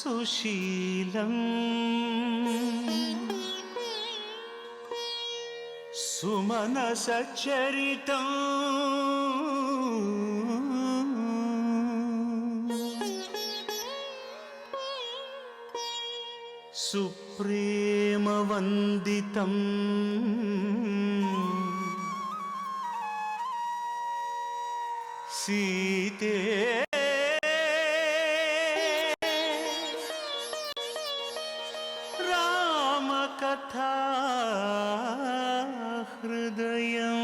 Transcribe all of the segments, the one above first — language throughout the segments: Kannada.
सुशीलं सुमनसचरितं सुप्रेमवन्दितं सीते रामकथा हृदयम्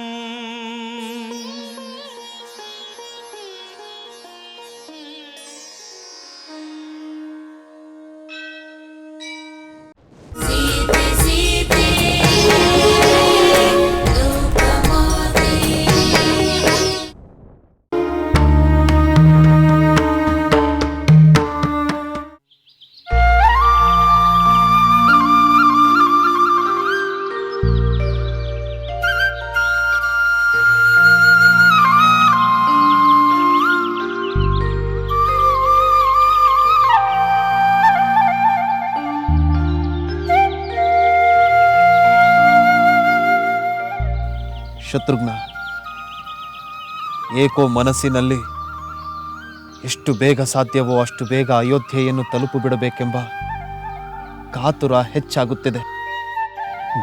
ಶತ್ರುಘ್ನ, ಏಕೋ ಮನಸ್ಸಿನಲ್ಲಿ ಎಷ್ಟು ಬೇಗ ಸಾಧ್ಯವೋ ಅಷ್ಟು ಬೇಗ ಅಯೋಧ್ಯೆಯನ್ನು ತಲುಪು ಬಿಡಬೇಕೆಂಬ ಕಾತುರ ಹೆಚ್ಚಾಗುತ್ತಿದೆ.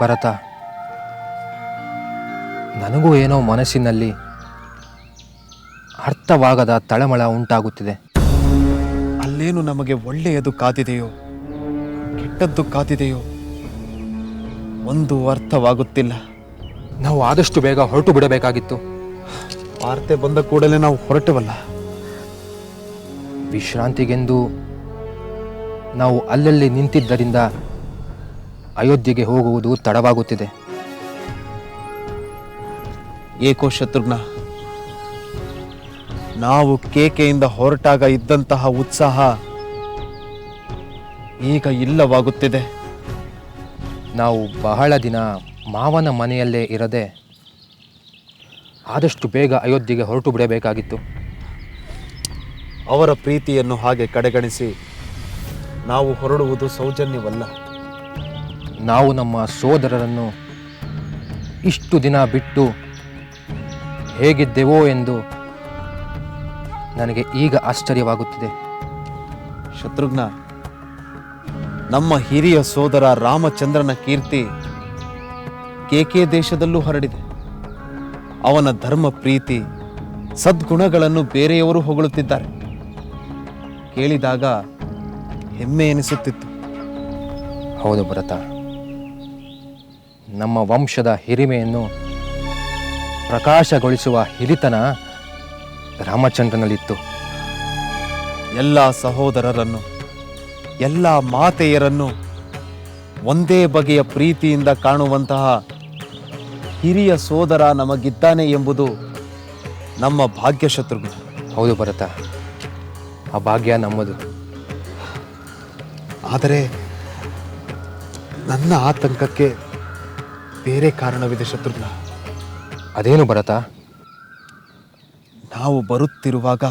ಭರತ, ನನಗೂ ಏನೋ ಮನಸ್ಸಿನಲ್ಲಿ ಅರ್ಥವಾಗದ ತಳಮಳ ಉಂಟಾಗುತ್ತಿದೆ. ಅಲ್ಲೇನು ನಮಗೆ ಒಳ್ಳೆಯದು ಕಾದಿದೆಯೋ ಕೆಟ್ಟದ್ದು ಕಾದಿದೆಯೋ ಒಂದು ಅರ್ಥವಾಗುತ್ತಿಲ್ಲ. ನಾವು ಆದಷ್ಟು ಬೇಗ ಹೊರಟು ಬಿಡಬೇಕಾಗಿತ್ತು. ವಾರ್ತೆ ಬಂದ ಕೂಡಲೇ ನಾವು ಹೊರಟವಲ್ಲ. ವಿಶ್ರಾಂತಿಗೆಂದು ನಾವು ಅಲ್ಲಲ್ಲಿ ನಿಂತಿದ್ದರಿಂದ ಅಯೋಧ್ಯೆಗೆ ಹೋಗುವುದು ತಡವಾಗುತ್ತಿದೆ. ಏಕೋ ಶತ್ರುಘ್ನ, ನಾವು ಕೇಕೆಯಿಂದ ಹೊರಟಾಗ ಇದ್ದಂತಹ ಉತ್ಸಾಹ ಈಗ ಇಲ್ಲವಾಗುತ್ತಿದೆ. ನಾವು ಬಹಳ ದಿನ ಮಾವನ ಮನೆಯಲ್ಲೇ ಇರದೆ ಆದಷ್ಟು ಬೇಗ ಅಯೋಧ್ಯೆಗೆ ಹೊರಟು ಬಿಡಬೇಕಾಗಿತ್ತು. ಅವರ ಪ್ರೀತಿಯನ್ನು ಹಾಗೆ ಕಡೆಗಣಿಸಿ ನಾವು ಹೊರಡುವುದು ಸೌಜನ್ಯವಲ್ಲ. ನಾವು ನಮ್ಮ ಸೋದರರನ್ನು ಇಷ್ಟು ದಿನ ಬಿಟ್ಟು ಹೇಗಿದ್ದೆವೋ ಎಂದು ನನಗೆ ಈಗ ಆಶ್ಚರ್ಯವಾಗುತ್ತಿದೆ. ಶತ್ರುಘ್ನ, ನಮ್ಮ ಹಿರಿಯ ಸೋದರ ರಾಮಚಂದ್ರನ ಕೀರ್ತಿ ಕೇಕೆ ದೇಶದಲ್ಲೂ ಹರಡಿದೆ. ಅವನ ಧರ್ಮ ಪ್ರೀತಿ ಸದ್ಗುಣಗಳನ್ನು ಬೇರೆಯವರು ಹೊಗಳುತ್ತಿದ್ದಾರೆ. ಕೇಳಿದಾಗ ಹೆಮ್ಮೆ ಎನಿಸುತ್ತಿತ್ತು. ಹೌದು ಭರತ, ನಮ್ಮ ವಂಶದ ಹಿರಿಮೆಯನ್ನು ಪ್ರಕಾಶಗೊಳಿಸುವ ಹಿರಿತನ ರಾಮಚಂದ್ರನಲ್ಲಿತ್ತು. ಎಲ್ಲ ಸಹೋದರರನ್ನು ಎಲ್ಲ ಮಾತೆಯರನ್ನು ಒಂದೇ ಬಗೆಯ ಪ್ರೀತಿಯಿಂದ ಕಾಣುವಂತಹ ಹಿರಿಯ ಸೋದರ ನಮಗಿದ್ದಾನೆ ಎಂಬುದು ನಮ್ಮ ಭಾಗ್ಯ ಶತ್ರುಘ್ನ. ಹೌದು ಭರತ, ಆ ಭಾಗ್ಯ ನಮ್ಮದು. ಆದರೆ ನನ್ನ ಆತಂಕಕ್ಕೆ ಬೇರೆ ಕಾರಣವಿದೆ ಶತ್ರುಘ್ನ. ಅದೇನು ಭರತ? ನಾವು ಬರುತ್ತಿರುವಾಗ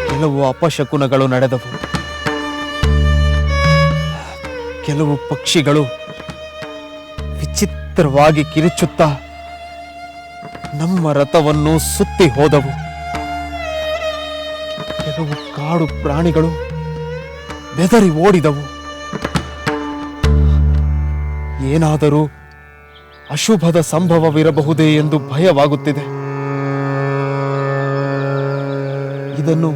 ಕೆಲವು ಅಪಶಕುನಗಳು ನಡೆದವು. ಕೆಲವು ಪಕ್ಷಿಗಳು ವಿಚಿತ್ರವಾಗಿ ಕಿರಿಚುತ್ತಾ ನಮ್ಮ ರಥವನ್ನು ಸುತ್ತಿ ಹೋದವು. ಕೆಲವು ಕಾಡು ಪ್ರಾಣಿಗಳು ಬೆದರಿ ಓಡಿದವು. ಏನಾದರೂ ಅಶುಭದ ಸಂಭವವಿರಬಹುದೇ ಎಂದು ಭಯವಾಗುತ್ತಿದೆ. ಇದನ್ನು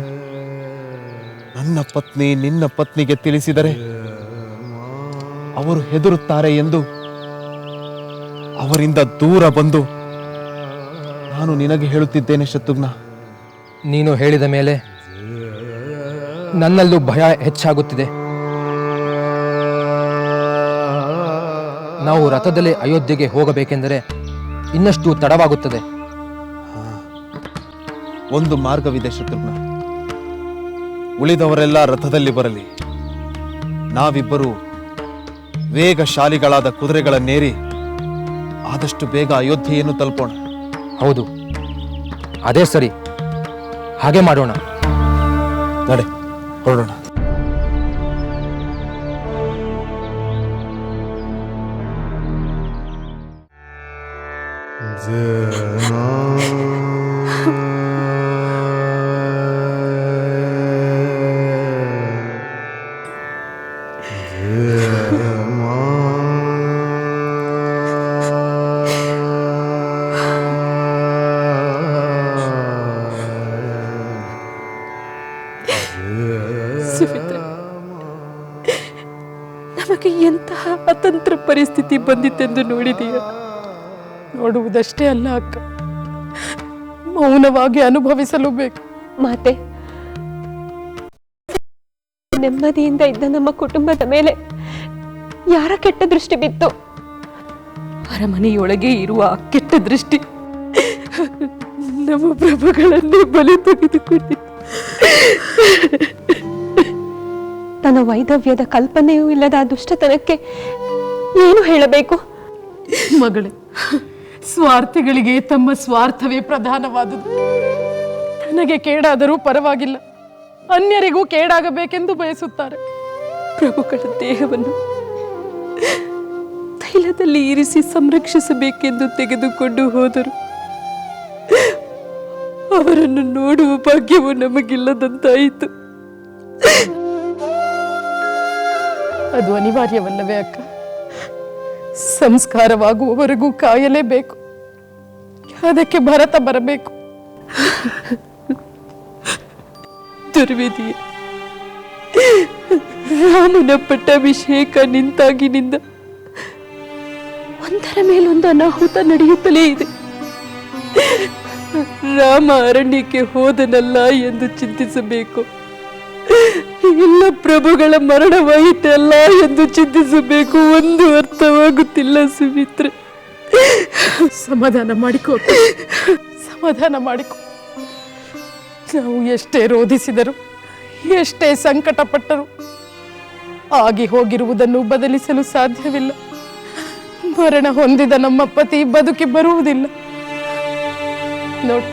ನನ್ನ ಪತ್ನಿ ನಿನ್ನ ಪತ್ನಿಗೆ ತಿಳಿಸಿದರೆ ಅವರು ಹೆದರುತ್ತಾರೆ ಎಂದು ಅವರಿಂದ ದೂರ ಬಂದು ನಾನು ನಿನಗೆ ಹೇಳುತ್ತಿದ್ದೇನೆ ಶತ್ರುಘ್ನ. ನೀನು ಹೇಳಿದ ಮೇಲೆ ನನ್ನಲ್ಲೂ ಭಯ ಹೆಚ್ಚಾಗುತ್ತಿದೆ. ನಾವು ರಥದಲ್ಲಿ ಅಯೋಧ್ಯೆಗೆ ಹೋಗಬೇಕೆಂದರೆ ಇನ್ನಷ್ಟು ತಡವಾಗುತ್ತದೆ. ಒಂದು ಮಾರ್ಗವಿದೆ ಶತ್ರುಘ್ನ. ಉಳಿದವರೆಲ್ಲ ರಥದಲ್ಲಿ ಬರಲಿ. ನಾವಿಬ್ಬರು ವೇಗಶಾಲಿಗಳಾದ ಕುದುರೆಗಳನ್ನೇರಿ ಆದಷ್ಟು ಬೇಗ ಅಯೋಧ್ಯೆಯನ್ನು ತಲುಪೋಣ. ಹೌದು, ಅದೇ ಸರಿ. ಹಾಗೆ ಮಾಡೋಣ. ನಡೆ, ಹೊರಡೋಣ. ಸುಮಿತ್ರೆ, ನಮಗೆ ಎಂತಹ ಅತಂತ್ರ ಪರಿಸ್ಥಿತಿ ಬಂದಿತ್ತೆಂದು ನೋಡಿದೆಯ? ನೋಡುವುದಷ್ಟೇ ಅಲ್ಲ ಅಕ್ಕ, ಮೌನವಾಗಿ ಅನುಭವಿಸಲು ಬೇಕು. ಮಾತೆ, ನೆಮ್ಮದಿಯಿಂದ ಇದ್ದ ನಮ್ಮ ಕುಟುಂಬದ ಮೇಲೆ ಯಾರ ಕೆಟ್ಟ ದೃಷ್ಟಿ ಬಿತ್ತು? ಅರಮನೆಯೊಳಗೆ ಇರುವ ಆ ಕೆಟ್ಟ ದೃಷ್ಟಿ ನಮ್ಮ ಪ್ರಭುಗಳನ್ನೇ ಬಲಿ ತೆಗೆದುಕೊಂಡಿತ್ತು. ತನ್ನ ವೈದವ್ಯದ ಕಲ್ಪನೆಯೂ ಇಲ್ಲದ ಆ ದುಷ್ಟತನಕ್ಕೆ ಏನು ಹೇಳಬೇಕು? ಮಗಳೇ, ಸ್ವಾರ್ಥಿಗಳಿಗೆ ತಮ್ಮ ಸ್ವಾರ್ಥವೇ ಪ್ರಧಾನವಾದುದು. ತನಗೆ ಕೇಡಾದರೂ ಪರವಾಗಿಲ್ಲ, ಅನ್ಯರಿಗೂ ಕೇಡಾಗಬೇಕೆಂದು ಬಯಸುತ್ತಾರೆ. ಪ್ರಭುಗಳ ದೇಹವನ್ನು ತೈಲದಲ್ಲಿ ಇರಿಸಿ ಸಂರಕ್ಷಿಸಬೇಕೆಂದು ತೆಗೆದುಕೊಂಡು ಹೋದರು. ಅವರನ್ನು ನೋಡುವ ಭಾಗ್ಯವು ನಮಗಿಲ್ಲದಂತಾಯಿತು. ಅದು ಅನಿವಾರ್ಯವಲ್ಲವೇ ಅಕ್ಕ? ಸಂಸ್ಕಾರವಾಗುವವರೆಗೂ ಕಾಯಲೇಬೇಕು. ಅದಕ್ಕೆ ಭರತ ಬರಬೇಕು. ದುರ್ವಿಧಿಯೇ, ರಾಮನ ಪಟ್ಟಾಭಿಷೇಕ ನಿಂತಾಗಿನಿಂದ ಒಂದರ ಮೇಲೊಂದು ಅನಾಹುತ ನಡೆಯುತ್ತಲೇ ಇದೆ. ರಾಮ ಅರಣ್ಯಕ್ಕೆ ಹೋದನಲ್ಲ ಎಂದು ಚಿಂತಿಸಬೇಕು, ಇಲ್ಲ ಪ್ರಭುಗಳ ಮರಣವಾಯಿತಲ್ಲ ಎಂದು ಚಿಂತಿಸಬೇಕು. ಒಂದು ಅರ್ಥವಾಗುತ್ತಿಲ್ಲ ಸುಮಿತ್ರೆ. ಸಮಾಧಾನ ಮಾಡಿಕೋ, ಸಮಾಧಾನ ಮಾಡಿಕೋ. ನಾವು ಎಷ್ಟೇ ರೋಧಿಸಿದರು, ಎಷ್ಟೇ ಸಂಕಟ ಪಟ್ಟರು, ಆಗಿ ಹೋಗಿರುವುದನ್ನು ಬದಲಿಸಲು ಸಾಧ್ಯವಿಲ್ಲ. ಮರಣ ಹೊಂದಿದ ನಮ್ಮ ಪತಿ ಬದುಕಿ ಬರುವುದಿಲ್ಲ. ನೋಡು,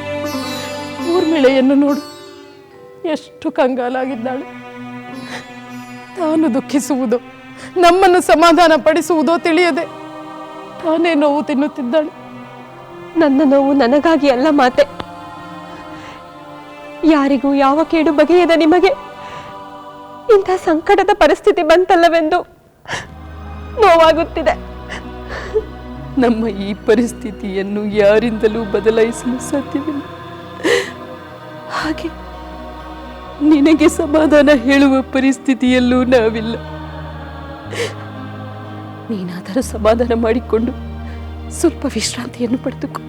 ಊರ್ಮಿಳೆಯನ್ನು ನೋಡು, ಎಷ್ಟು ಕಂಗಾಲಾಗಿದ್ದಾಳೆ. ತಾನು ದುಃಖಿಸುವುದೋ ನಮ್ಮನ್ನು ಸಮಾಧಾನ ಪಡಿಸುವುದೋ ತಿಳಿಯದೆ ತಾನೇ ನೋವು ತಿನ್ನುತ್ತಿದ್ದಾಳೆ. ನನ್ನ ನೋವು ನನಗಾಗಿ ಅಲ್ಲ ಮಾತೆ, ಯಾರಿಗೂ ಯಾವ ಕೇಡು ಬಗೆಯದ ನಿಮಗೆ ಇಂಥ ಸಂಕಟದ ಪರಿಸ್ಥಿತಿ ಬಂತಲ್ಲವೆಂದು ನೋವಾಗುತ್ತಿದೆ. ನಮ್ಮ ಈ ಪರಿಸ್ಥಿತಿಯನ್ನು ಯಾರಿಂದಲೂ ಬದಲಾಯಿಸಲು ಸಾಧ್ಯವಿಲ್ಲ. ಹಾಗೆ ನಿನಗೆ ಸಮಾಧಾನ ಹೇಳುವ ಪರಿಸ್ಥಿತಿಯಲ್ಲೂ ನಾವಿಲ್ಲ. ನೀನಾದರೂ ಸಮಾಧಾನ ಮಾಡಿಕೊಂಡು ಸ್ವಲ್ಪ ವಿಶ್ರಾಂತಿಯನ್ನು ಪಡೆದುಕೋ.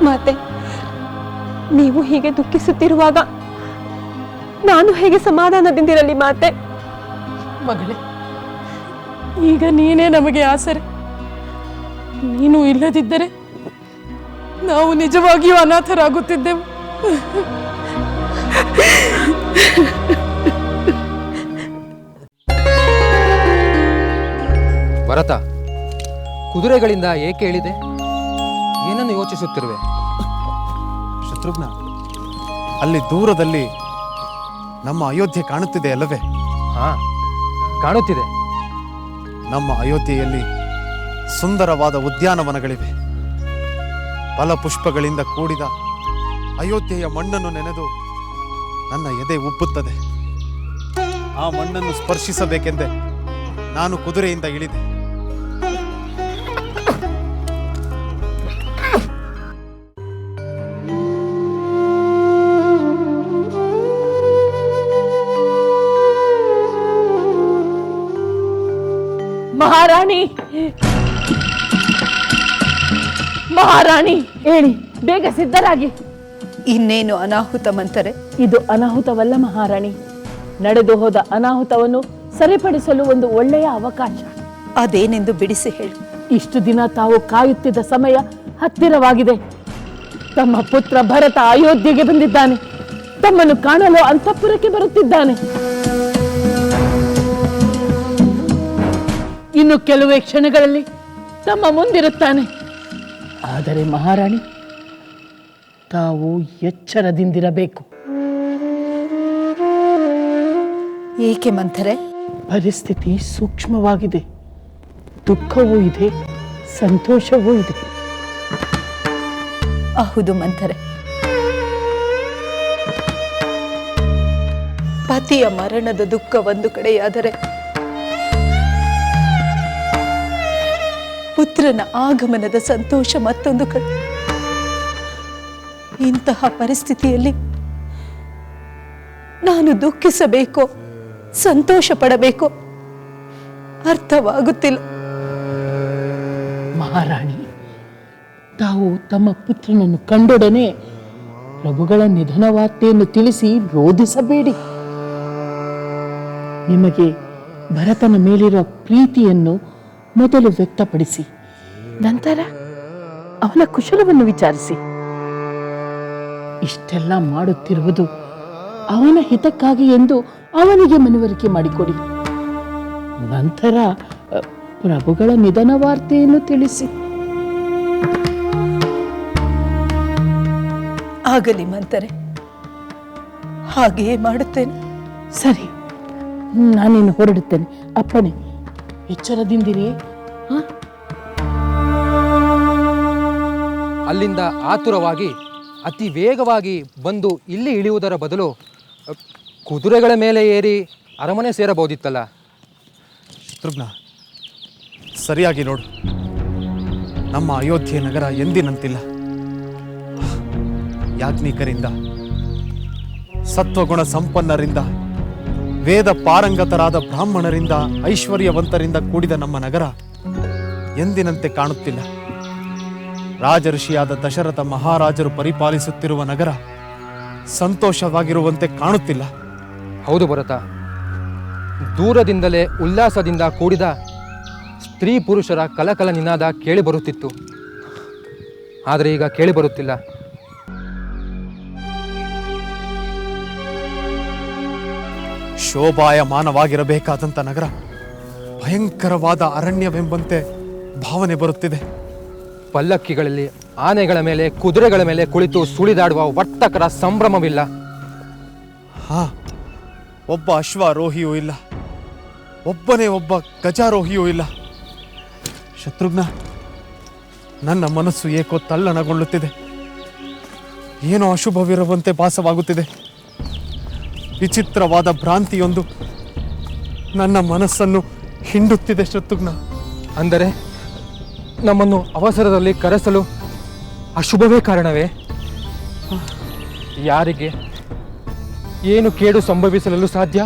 ಮಾತೆ, ನೀವು ಹೀಗೆ ದುಃಖಿಸುತ್ತಿರುವಾಗ ನಾನು ಹೇಗೆ ಸಮಾಧಾನದಿಂದಿರಲಿ ಮಾತೆ? ಮಗಳೇ, ಈಗ ನೀನೇ ನಮಗೆ ಆಸರೆ. ನೀನು ಇಲ್ಲದಿದ್ದರೆ ನಾವು ನಿಜವಾಗಿಯೂ ಅನಾಥರಾಗುತ್ತಿದ್ದೆವು. ಭರತ, ಕುದುರೆಗಳಿಂದ ಏಕೆ ಹೇಳಿದೆ? ಏನನ್ನು ಯೋಚಿಸುತ್ತಿರುವೆ? ಶತ್ರುಘ್ನ, ಅಲ್ಲಿ ದೂರದಲ್ಲಿ ನಮ್ಮ ಅಯೋಧ್ಯೆ ಕಾಣುತ್ತಿದೆ ಅಲ್ಲವೇ? ಹಾ, ಕಾಣುತ್ತಿದೆ. ನಮ್ಮ ಅಯೋಧ್ಯೆಯಲ್ಲಿ ಸುಂದರವಾದ ಉದ್ಯಾನವನಗಳಿವೆ. ಫಲಪುಷ್ಪಗಳಿಂದ ಕೂಡಿದ ಅಯೋಧ್ಯೆಯ ಮಣ್ಣನ್ನು ನೆನೆದು ನನ್ನ ಎದೆ ಉಬ್ಬುತ್ತದೆ. ಆ ಮಣ್ಣನ್ನು ಸ್ಪರ್ಶಿಸಬೇಕೆಂದೇ ನಾನು ಕುದುರೆಯಿಂದ ಇಳಿದೆ. ಮಹಾರಾಣಿ, ಮಹಾರಾಣಿ, ಹೇಳಿ, ಬೇಗ ಸಿದ್ಧರಾಗಿ. ಇನ್ನೇನು ಅನಾಹುತ ಮಂತರೆ? ಇದು ಅನಾಹುತವಲ್ಲ ಮಹಾರಾಣಿ, ನಡೆದು ಹೋದ ಅನಾಹುತವನ್ನು ಸರಿಪಡಿಸಲು ಒಂದು ಒಳ್ಳೆಯ ಅವಕಾಶ. ಅದೇನೆಂದು ಬಿಡಿಸಿ ಹೇಳು. ಇಷ್ಟು ದಿನ ತಾವು ಕಾಯುತ್ತಿದ್ದ ಸಮಯ ಹತ್ತಿರವಾಗಿದೆ. ತಮ್ಮ ಪುತ್ರ ಭರತ ಅಯೋಧ್ಯೆಗೆ ಬಂದಿದ್ದಾನೆ. ತಮ್ಮನ್ನು ಕಾಣಲು ಅಂತಃಪುರಕ್ಕೆ ಬರುತ್ತಿದ್ದಾನೆ. ಇನ್ನು ಕೆಲವೇ ಕ್ಷಣಗಳಲ್ಲಿ ತಮ್ಮ ಮುಂದಿರುತ್ತಾನೆ. ಆದರೆ ಮಹಾರಾಣಿ, ತಾವು ಎಚ್ಚರದಿಂದಿರಬೇಕು. ಏಕೆ ಮಂಥರೆ? ಪರಿಸ್ಥಿತಿ ಸೂಕ್ಷ್ಮವಾಗಿದೆ. ದುಃಖವೂ ಇದೆ, ಸಂತೋಷವೂ ಇದೆ. ಹೌದು ಮಂಥರೆ, ಪತಿಯ ಮರಣದ ದುಃಖ ಒಂದು ಕಡೆಯಾದರೆ ಪುತ್ರನ ಆಗಮನದ ಸಂತೋಷ ಮತ್ತೊಂದು ಕಡೆ. ಇಂತಹ ಪರಿಸ್ಥಿತಿಯಲ್ಲಿ ನಾನು ದುಃಖಿಸಬೇಕೋ ಸಂತೋಷ ಪಡಬೇಕೋ ಅರ್ಥವಾಗುತ್ತಿಲ್ಲ. ಮಹಾರಾಣಿ, ತಾವು ತಮ್ಮ ಪುತ್ರನನ್ನು ಕಂಡೊಡನೆ ಪ್ರಭುಗಳ ನಿಧನ ವಾರ್ತೆಯನ್ನು ತಿಳಿಸಿ ರೋಧಿಸಬೇಡಿ. ನಿಮಗೆ ಭರತನ ಮೇಲಿರುವ ಪ್ರೀತಿಯನ್ನು ಮೊದಲು ವ್ಯಕ್ತಪಡಿಸಿ, ನಂತರ ಅವನ ಕುಶಲವನ್ನು ವಿಚಾರಿಸಿ. ಇಷ್ಟೆಲ್ಲ ಮಾಡುತ್ತಿರುವುದು ಅವನ ಹಿತಕ್ಕಾಗಿ ಎಂದು ಅವನಿಗೆ ಮನವರಿಕೆ ಮಾಡಿಕೊಡಿ. ನಂತರ ಪ್ರಭುಗಳ ನಿಧನ ವಾರ್ತೆಯನ್ನು ತಿಳಿಸಿ. ಆಗಲಿ ಮಂಥರೆ, ಹಾಗೆಯೇ ಮಾಡುತ್ತೇನೆ. ಸರಿ, ನಾನಿನ್ನು ಹೊರಡುತ್ತೇನೆ. ಅಪ್ಪಣೆ, ಎಚ್ಚರದಿಂದಿರಿ. ಅಲ್ಲಿಂದ ಆತುರವಾಗಿ ಅತಿ ವೇಗವಾಗಿ ಬಂದು ಇಲ್ಲಿ ಇಳಿಯುವುದರ ಬದಲು ಕುದುರೆಗಳ ಮೇಲೆ ಏರಿ ಅರಮನೆ ಸೇರಬಹುದಿತ್ತಲ್ಲ. ಶತ್ರುಘ್ನ, ಸರಿಯಾಗಿ ನೋಡು, ನಮ್ಮ ಅಯೋಧ್ಯೆ ನಗರ ಎಂದಿನಂತಿಲ್ಲ. ಯಾಜ್ಞಿಕರಿಂದ, ಸತ್ವಗುಣ ಸಂಪನ್ನರಿಂದ, ವೇದ ಪಾರಂಗತರಾದ ಬ್ರಾಹ್ಮಣರಿಂದ, ಐಶ್ವರ್ಯವಂತರಿಂದ ಕೂಡಿದ ನಮ್ಮ ನಗರ ಎಂದಿನಂತೆ ಕಾಣುತ್ತಿಲ್ಲ. ರಾಜಋಷಿಯಾದ ದಶರಥ ಮಹಾರಾಜರು ಪರಿಪಾಲಿಸುತ್ತಿರುವ ನಗರ ಸಂತೋಷವಾಗಿರುವಂತೆ ಕಾಣುತ್ತಿಲ್ಲ. ಹೌದು ಭರತ, ದೂರದಿಂದಲೇ ಉಲ್ಲಾಸದಿಂದ ಕೂಡಿದ ಸ್ತ್ರೀ ಪುರುಷರ ಕಲಕಲ ನಿನಾದ ಕೇಳಿಬರುತ್ತಿತ್ತು. ಆದರೆ ಈಗ ಕೇಳಿಬರುತ್ತಿಲ್ಲ. ಶೋಭಾಯಮಾನವಾಗಿರಬೇಕಾದಂಥ ನಗರ ಭಯಂಕರವಾದ ಅರಣ್ಯವೆಂಬಂತೆ ಭಾವನೆ ಬರುತ್ತಿದೆ. ಪಲ್ಲಕ್ಕಿಗಳಲ್ಲಿ ಆನೆಗಳ ಮೇಲೆ ಕುದುರೆಗಳ ಮೇಲೆ ಕುಳಿತು ಸುಳಿದಾಡುವ ವರ್ತಕರ ಸಂಭ್ರಮವಿಲ್ಲ. ಒಬ್ಬ ಅಶ್ವಾರೋಹಿಯೂ ಇಲ್ಲ, ಒಬ್ಬನೇ ಒಬ್ಬ ಗಜಾರೋಹಿಯೂ ಇಲ್ಲ. ಶತ್ರುಘ್ನ, ನನ್ನ ಮನಸ್ಸು ಏಕೋ ತಲ್ಲಣಗೊಳ್ಳುತ್ತಿದೆ. ಏನೋ ಅಶುಭವಿರುವಂತೆ ಭಾಸವಾಗುತ್ತಿದೆ. ವಿಚಿತ್ರವಾದ ಭ್ರಾಂತಿಯೊಂದು ನನ್ನ ಮನಸ್ಸನ್ನು ಹಿಂಡುತ್ತಿದೆ ಶತ್ರುಘ್ನ. ಅಂದರೆ ನಮ್ಮನ್ನು ಅವಸರದಲ್ಲಿ ಕರೆಸಲು ಅಶುಭವೇ ಕಾರಣವೇ? ಯಾರಿಗೆ ಏನು ಕೇಡು ಸಂಭವಿಸಲು ಸಾಧ್ಯ?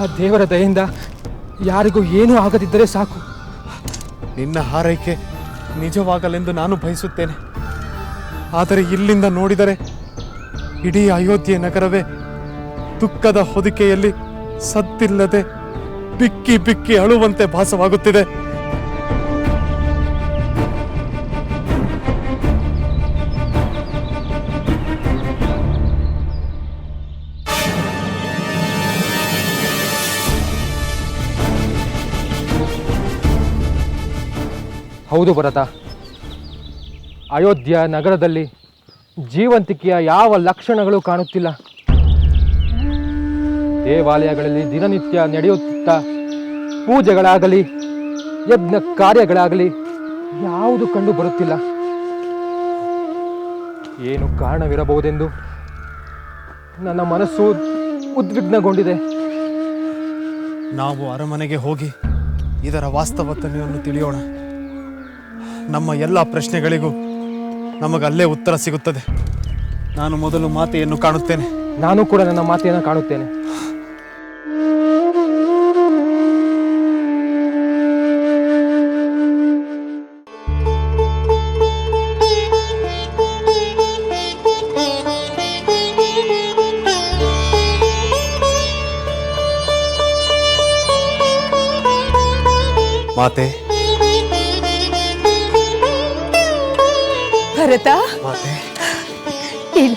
ಆ ದೇವರ ದಯೆಯಿಂದ ಯಾರಿಗೂ ಏನೂ ಆಗದಿದ್ದರೆ ಸಾಕು. ನಿನ್ನ ಹಾರೈಕೆ ನಿಜವಾಗಲೆಂದು ನಾನು ಬಯಸುತ್ತೇನೆ. ಆದರೆ ಇಲ್ಲಿಂದ ನೋಡಿದರೆ ಇಡೀ ಅಯೋಧ್ಯೆ ನಗರವೇ ದುಃಖದ ಹೊದಿಕೆಯಲ್ಲಿ ಸದ್ದಿಲ್ಲದೆ ಬಿಕ್ಕಿ ಬಿಕ್ಕಿ ಅಳುವಂತೆ ಭಾಸವಾಗುತ್ತಿದೆ. ಹೌದು ಭರತ, ಅಯೋಧ್ಯ ನಗರದಲ್ಲಿ ಜೀವಂತಿಕೆಯ ಯಾವ ಲಕ್ಷಣಗಳು ಕಾಣುತ್ತಿಲ್ಲ. ದೇವಾಲಯಗಳಲ್ಲಿ ದಿನನಿತ್ಯ ನಡೆಯುತ್ತಿದ್ದ ಪೂಜೆಗಳಾಗಲಿ ಯಜ್ಞ ಕಾರ್ಯಗಳಾಗಲಿ ಯಾವುದು ಕಂಡು ಬರುತ್ತಿಲ್ಲ. ಏನು ಕಾರಣವಿರಬಹುದೆಂದು ನನ್ನ ಮನಸ್ಸು ಉದ್ವಿಗ್ನಗೊಂಡಿದೆ. ನಾವು ಅರಮನೆಗೆ ಹೋಗಿ ಇದರ ವಾಸ್ತವತೆಯನ್ನು ತಿಳಿಯೋಣ. ನಮ್ಮ ಎಲ್ಲ ಪ್ರಶ್ನೆಗಳಿಗೂ ನಮಗಲ್ಲೇ ಉತ್ತರ ಸಿಗುತ್ತದೆ. ನಾನು ಮೊದಲು ಮಾತೆಯನ್ನು ಕಾಣುತ್ತೇನೆ. ನಾನು ಕೂಡ ನನ್ನ ಮಾತೆಯನ್ನು ಕಾಣುತ್ತೇನೆ. ಮಾತೆ, ಭರತ, ಮಾತೆ, ಹೇಳು.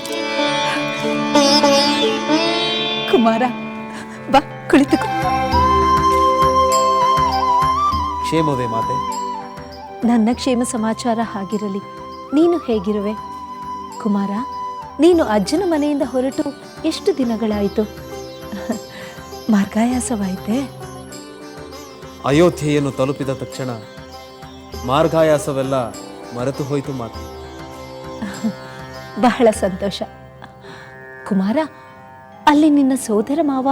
ಕುಮಾರ, ಬಾ ಕುಳಿತುಕೋ. ಕ್ಷೇಮವೇ ಮಾತೆ? ನನ್ನ ಕ್ಷೇಮ ಸಮಾಚಾರ ಹಾಗಿರಲಿ, ನೀನು ಹೇಗಿರುವೆ? ಕುಮಾರ, ನೀನು ಅಜ್ಜನ ಮನೆಯಿಂದ ಹೊರಟು ಎಷ್ಟು ದಿನಗಳಾಯಿತು? ಮಾರ್ಗಾಯಾಸವಾಯಿತೆ? ಅಯೋಧ್ಯೆಯನ್ನು ತಲುಪಿದ ತಕ್ಷಣ ಮಾರ್ಗಾಯಾಸವೆಲ್ಲ ಮರೆತು ಹೋಯಿತು ಮಾತೆ. ಬಹಳ ಸಂತೋಷ. ಕುಮಾರ, ಅಲ್ಲಿ ನಿನ್ನ ಸೋದರ ಮಾವ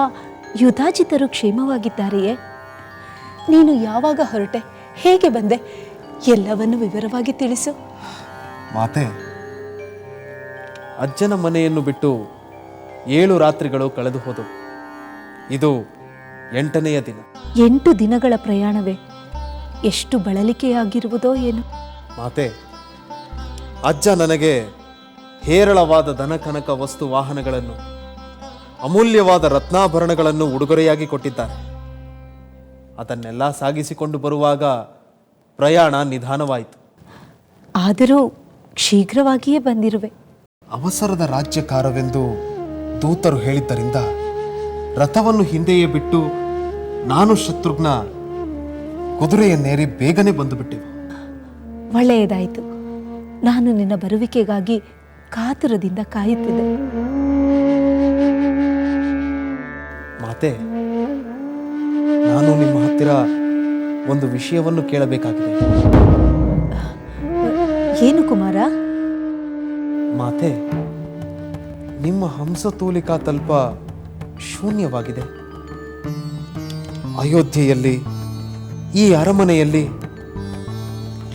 ಯುಧಾಜಿತರು ಕ್ಷೇಮವಾಗಿದ್ದಾರೆಯೇ? ನೀನು ಯಾವಾಗ ಹೊರಟೆ, ಹೇಗೆ ಬಂದೆ, ಎಲ್ಲವನ್ನು ವಿವರವಾಗಿ ತಿಳಿಸು. ಮಾತೆ, ಅಜ್ಜನ ಮನೆಯನ್ನು ಬಿಟ್ಟು 7 ರಾತ್ರಿಗಳು ಕಳೆದು ಹೋದವು. ಇದು 8ನೆಯ ದಿನ. 8 ದಿನಗಳ ಪ್ರಯಾಣವೇ? ಎಷ್ಟು ಬಳಲಿಕೆಯಾಗಿರುವುದೋ ಏನು. ಮಾತೆ, ಅಜ್ಜ ನನಗೆ ಹೇರಳವಾದ ದನಕನಕ ವಸ್ತು ವಾಹನಗಳನ್ನು, ಅಮೂಲ್ಯವಾದ ರತ್ನಾಭರಣಗಳನ್ನು ಉಡುಗೊರೆಯಾಗಿ ಕೊಟ್ಟಿದ್ದಾರೆ. ಅದನ್ನೆಲ್ಲ ಸಾಗಿಸಿಕೊಂಡು ಬರುವಾಗ ಪ್ರಯಾಣ ನಿಧಾನವಾಯಿತು. ಆದರೂ ಶೀಘ್ರವಾಗಿಯೇ ಬಂದಿರುವೆ. ಅವಸರದ ರಾಜ್ಯಕಾರವೆಂದು ದೂತರು ಹೇಳಿದ್ದರಿಂದ ರಥವನ್ನು ಹಿಂದೆಯೇ ಬಿಟ್ಟು ನಾನು ಶತ್ರುಘ್ನ ಕುದುರೆಯನ್ನೇರಿ ಬೇಗನೆ ಬಂದು ಬಿಟ್ಟೆವು. ಒಳ್ಳೆಯದಾಯಿತು. ನಾನು ನಿನ್ನ ಬರುವಿಕೆಗಾಗಿ ಕಾತುರದಿಂದ ಕಾಯುತ್ತಿದ್ದೆ. ಮಾತೆ, ನಾನು ನಿಮ್ಮ ಹತ್ತಿರ ಒಂದು ವಿಷಯವನ್ನು ಕೇಳಬೇಕಾಗಿದೆ. ಏನು ಕುಮಾರ? ಮಾತೆ, ನಿಮ್ಮ ಹಂಸತೂಲಿಕಾ ತಲ್ಪ ಶೂನ್ಯವಾಗಿದೆ. ಅಯೋಧ್ಯೆಯಲ್ಲಿ ಈ ಅರಮನೆಯಲ್ಲಿ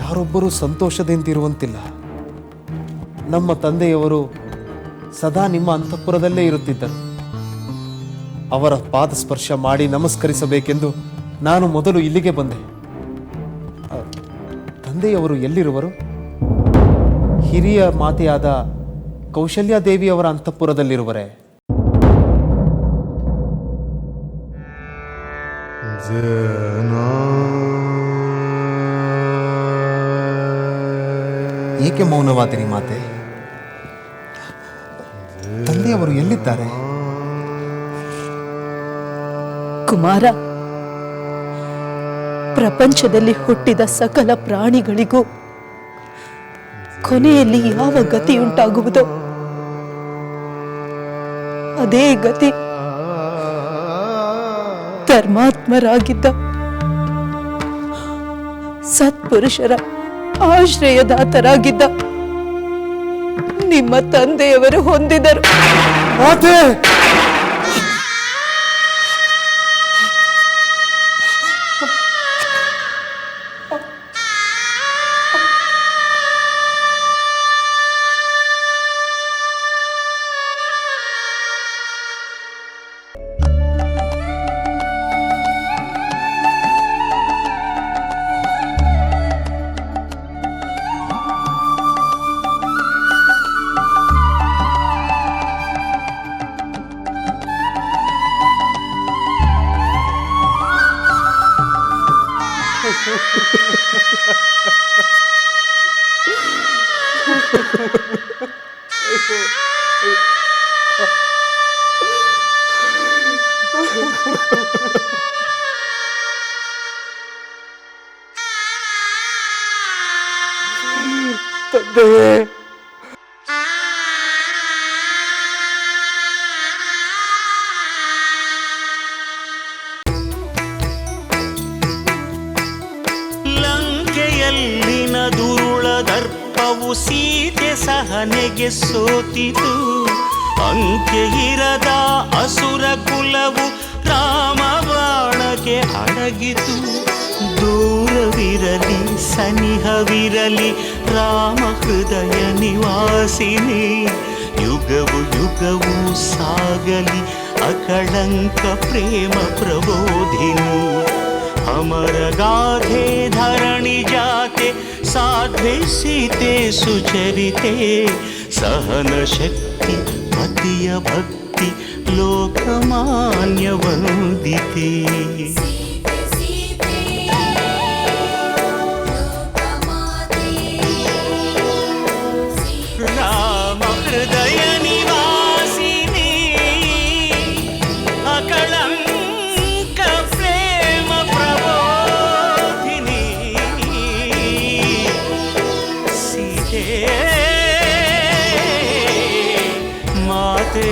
ಯಾರೊಬ್ಬರೂ ಸಂತೋಷದಿಂದಿರುವಂತಿಲ್ಲ. ನಮ್ಮ ತಂದೆಯವರು ಸದಾ ನಿಮ್ಮ ಅಂತಃಪುರದಲ್ಲೇ ಇರುತ್ತಿದ್ದರು. ಅವರ ಪಾದ ಸ್ಪರ್ಶ ಮಾಡಿ ನಮಸ್ಕರಿಸಬೇಕೆಂದು ನಾನು ಮೊದಲು ಇಲ್ಲಿಗೆ ಬಂದೆ. ತಂದೆಯವರು ಎಲ್ಲಿರುವರು? ಹಿರಿಯ ಮಾತೆಯಾದ ಕೌಶಲ್ಯಾದೇವಿಯವರ ಅಂತಃಪುರದಲ್ಲಿರುವರೆ? ಏಕೆ ಮೌನವಾದಿರಿ ಮಾತೆ? ತಂದೆಯವರು ಎಲ್ಲಿದ್ದಾರೆ? ಕುಮಾರ, ಪ್ರಪಂಚದಲ್ಲಿ ಹುಟ್ಟಿದ ಸಕಲ ಪ್ರಾಣಿಗಳಿಗೂ ಕೊನೆಯಲ್ಲಿ ಯಾವ ಗತಿಯುಂಟಾಗುವುದೋ ಅದೇ ಗತಿ ಧರ್ಮಾತ್ಮರಾಗಿದ್ದ ಸತ್ಪುರುಷರ ಆಶ್ರಯದಾತರಾಗಿದ್ದ ನಿಮ್ಮ ತಂದೆಯವರು ಹೊಂದಿದರು. ತಂದೆಯೇ, ಲಂಕೆಯಲ್ಲಿನ ದುರುಳ ದರ್ಪವು ಸೀತೆ ಸಹನೆಗೆ ಸೋತಿತು. ಅಂಕೆ ಇರದ ಅಸುರ ಕುಲವು ರಾಮ ಬಾಣಕ್ಕೆ ಅಡಗಿತು. ದೂರವಿರಲಿ ಸನಿಹವಿರಲಿ ರಾಮ ಹೃದಯ ನಿವಾಸಿನಿ. ಯುಗವು ಯುಗವು ಸಾಗಲಿ ಅಕಳಂಕ ಪ್ರೇಮ ಪ್ರಬೋಧಿನಿ. ಅಮರ ಗಾಧೆ ಧರಣಿ ಜಾತೆ ಸಾಧ್ವೆ ಸೀತೆ ಸುಚರಿತೆ. ಸಹನ ಶಕ್ತಿ ಪತಿಯ ಭಕ್ತಿ ಲೋಕಮಾನ್ಯ ವಂದಿತೆ. ರಾಮ ಹೃದಯ ನಿವಾಸಿನಿ ಅಕಳಂಕ ಪ್ರೇಮ ಪ್ರಬೋಧಿನಿ. ಸೀತೆ ಮಾತೆ